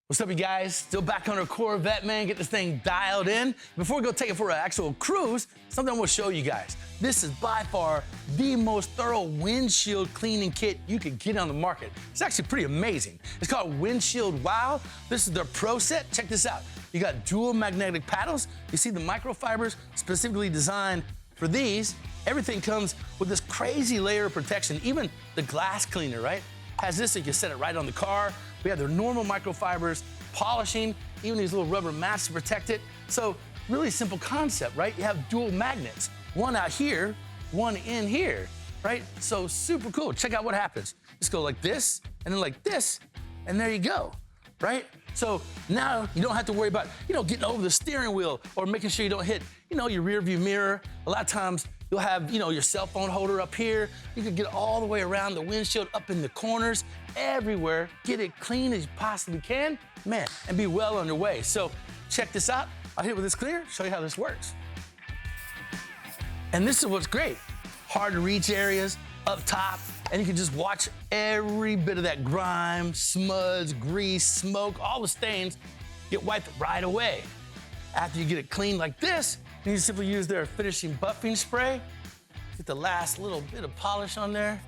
What's up, you guys? Still back on our Corvette, man. Get this thing dialed in. Before we go take it for an actual cruise, something I want to show you guys. This is by far the most thorough windshield cleaning kit you can get on the market. It's actually pretty amazing. It's called Windshield Wow. This is their Pro Set. Check this out. You got dual magnetic paddles. You see the microfibers specifically designed for these. Everything comes with this crazy layer of protection. Even the glass cleaner, right? Has this so you can set it right on the car. We have their normal microfibers, polishing, even these little rubber mats to protect it. So really simple concept, right? You have dual magnets, one out here, one in here, right? So super cool. Check out what happens. Just go like this, and then like this, and there you go, right? So now you don't have to worry about, getting over the steering wheel or making sure you don't hit, your rear view mirror. A lot of times you'll have, your cell phone holder up here. You can get all the way around the windshield, up in the corners, everywhere. Get it clean as you possibly can, man, and be well underway. So check this out. I'll hit with this clear, show you how this works. And this is what's great. Hard to reach areas up top, and you can just watch every bit of that grime, smuds, grease, smoke, all the stains get wiped right away. After you get it clean like this, you can simply use their finishing buffing spray. Get the last little bit of polish on there.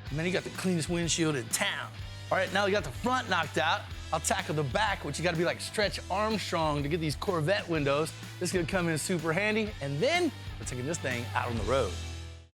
And then you got the cleanest windshield in town. All right, now you got the front knocked out. I'll tackle the back, which you gotta be like Stretch Armstrong to get these Corvette windows. This is gonna come in super handy. And then we're taking this thing out on the road.